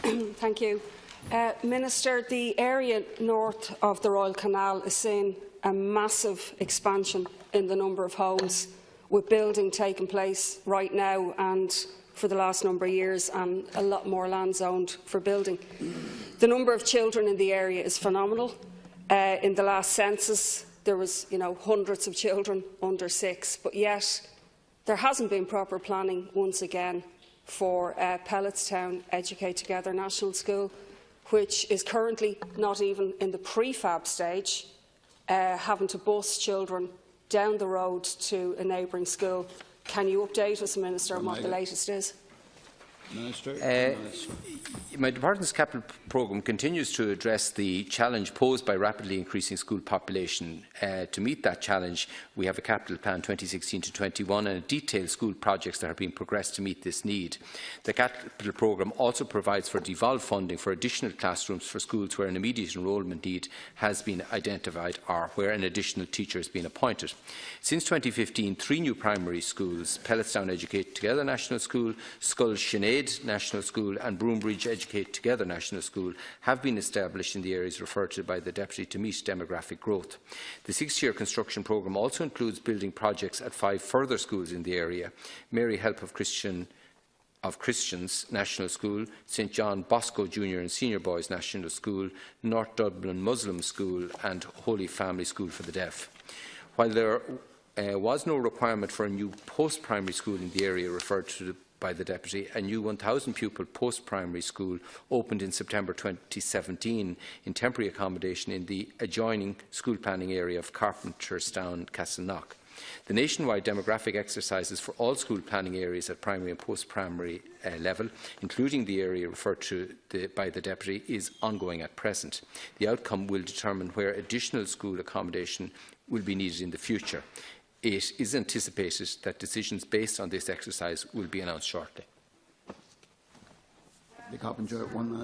Thank you. Minister, the area north of the Royal Canal is seeing a massive expansion in the number of homes, with building taking place right now and for the last number of years, and a lot more land zoned for building. The number of children in the area is phenomenal. In the last census, there was hundreds of children under 6, but yet there hasn't been proper planning once again for Pelletstown Educate Together National School, which is currently not even in the prefab stage, having to bus children down the road to a neighbouring school. Can you update us, Minister, on what the latest is? Minister. My department's capital programme continues to address the challenge posed by rapidly increasing school population. To meet that challenge, we have a capital plan 2016 to 21 and detailed school projects that are being progressed to meet this need. The capital programme also provides for devolved funding for additional classrooms for schools where an immediate enrolment need has been identified or where an additional teacher has been appointed. Since 2015, 3 new primary schools, Pelletstown Educate Together National School, Scull Sinead National School and Broombridge Educate Together National School, have been established in the areas referred to by the Deputy to meet demographic growth. The 6-year construction programme also includes building projects at 5 further schools in the area: Mary Help of Christians National School, St John Bosco Junior and Senior Boys National School, North Dublin Muslim School and Holy Family School for the Deaf. While there was no requirement for a new post-primary school in the area referred to by the Deputy, a new 1,000-pupil post-primary school opened in September 2017 in temporary accommodation in the adjoining school planning area of Carpenterstown, Castleknock. The nationwide demographic exercises for all school planning areas at primary and post-primary level, including the area referred to by the Deputy, is ongoing at present. The outcome will determine where additional school accommodation will be needed in the future. It is anticipated that decisions based on this exercise will be announced shortly.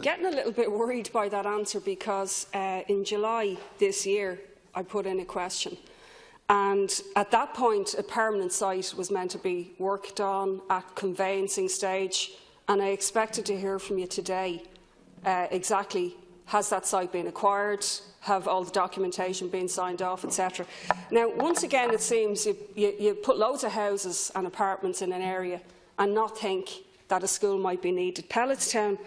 Getting a little bit worried by that answer, because in July this year I put in a question, and at that point a permanent site was meant to be worked on at conveyancing stage, and I expected to hear from you today exactly: has that site been acquired? Have all the documentation been signed off, etc. Now, once again, it seems you put loads of houses and apartments in an area and not think that a school might be needed. Pelletstown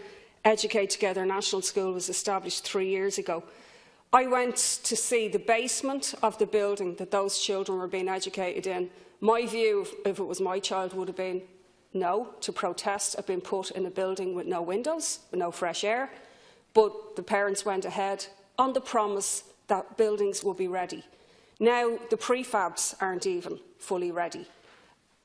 Educate Together National School was established 3 years ago. I went to see the basement of the building that those children were being educated in. My view, if it was my child, would have been no, to protest at being put in a building with no windows, with no fresh air. But the parents went ahead on the promise that buildings will be ready. Now the prefabs aren't even fully ready.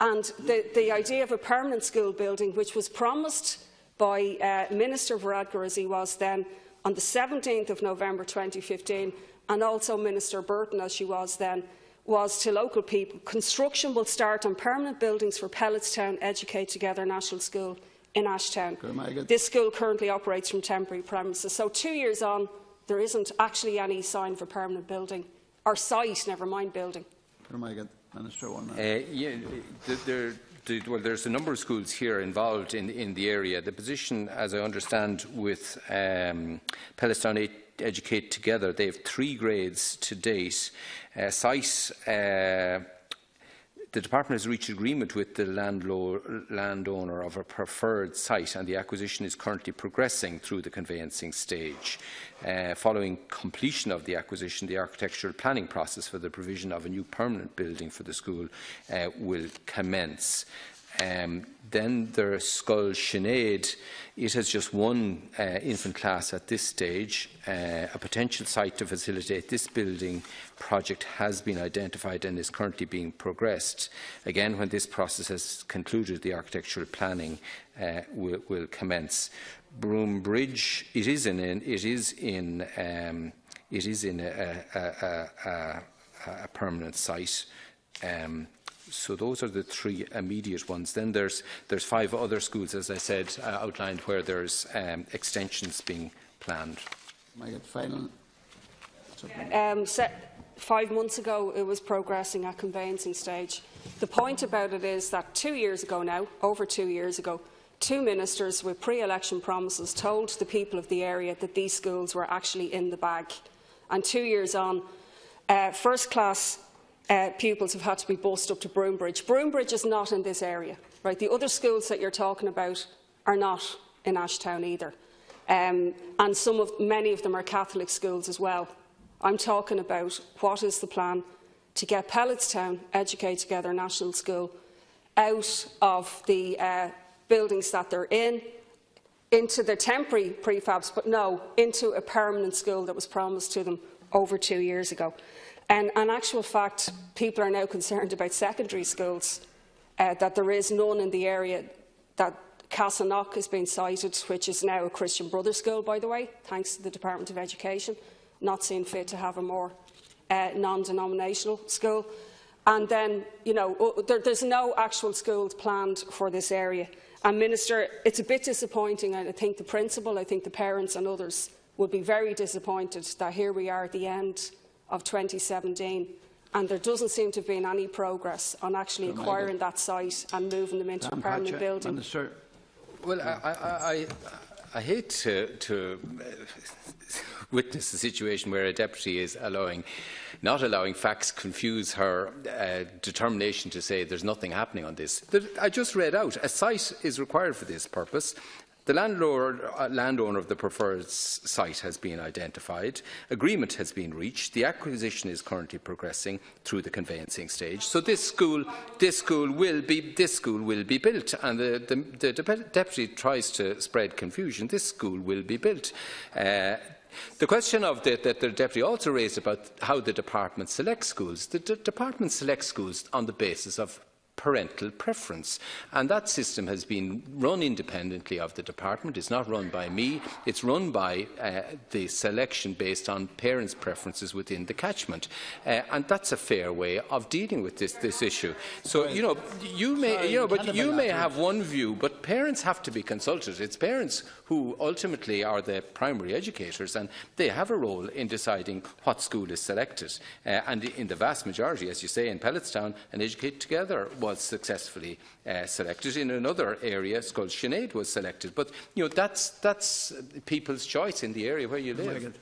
And the idea of a permanent school building, which was promised by Minister Varadkar, as he was then, on the 17th of November 2015, and also Minister Bruton, as she was then, was to local people: construction will start on permanent buildings for Pelletstown Educate Together National School in Ashtown. This school currently operates from temporary premises. So 2 years on, there isn't actually any sign for permanent building, or site, never mind building. Well, there's a number of schools here involved in the area. The position, as I understand, with Pelletstown Educate Together, they have 3 grades to date. The Department has reached agreement with the landowner of a preferred site, and the acquisition is currently progressing through the conveyancing stage. Following completion of the acquisition, the architectural planning process for the provision of a new permanent building for the school will commence. Then there's Scull Sinead. It has just 1 infant class at this stage. A potential site to facilitate this building project has been identified and is currently being progressed. Again, when this process has concluded, the architectural planning will commence. Broombridge, it is in a permanent site. So those are the 3 immediate ones. Then there's 5 other schools, as I said, outlined, where there's extensions being planned. 5 months ago, it was progressing at conveyancing stage. The point about it is that 2 years ago now, over 2 years ago, two ministers with pre-election promises told the people of the area that these schools were actually in the bag. And 2 years on, first-class pupils have had to be bused up to Broombridge. Broombridge is not in this area. Right? The other schools that you're talking about are not in Ashtown either. And many of them are Catholic schools as well. I'm talking about what is the plan to get Pelletstown, Educate Together National School, out of the buildings that they're in, into the temporary prefabs, but no, into a permanent school that was promised to them over 2 years ago. And in actual fact, people are now concerned about secondary schools, that there is none in the area. That Castleknock has been cited, which is now a Christian Brothers school, by the way, thanks to the Department of Education, not seeing fit to have a more non-denominational school. And then, you know, there's no actual schools planned for this area. And, Minister, it's a bit disappointing, and I think the principal, I think the parents and others would be very disappointed that here we are at the end of 2017 and there doesn't seem to have been any progress on actually acquiring that site and moving them into a permanent building. Minister. Well, I hate to witness a situation where a deputy is not allowing facts confuse her determination to say there's nothing happening on this. I just read out, a site is required for this purpose. The landowner of the preferred site has been identified. Agreement has been reached. The acquisition is currently progressing through the conveyancing stage. So this school will be built. And the deputy tries to spread confusion. This school will be built. The question that the deputy also raised about how the department selects schools. The department selects schools on the basis of parental preference, and that system has been run independently of the department. It's not run by me. It's run by the selection based on parents' preferences within the catchment, and that's a fair way of dealing with this issue. So you may have one view, but parents have to be consulted. It's parents who ultimately are the primary educators, and they have a role in deciding what school is selected. And in the vast majority, as you say, in Pelletstown, and Educate Together was successfully selected. In another area, Sinead was selected. But that's people's choice in the area where you live.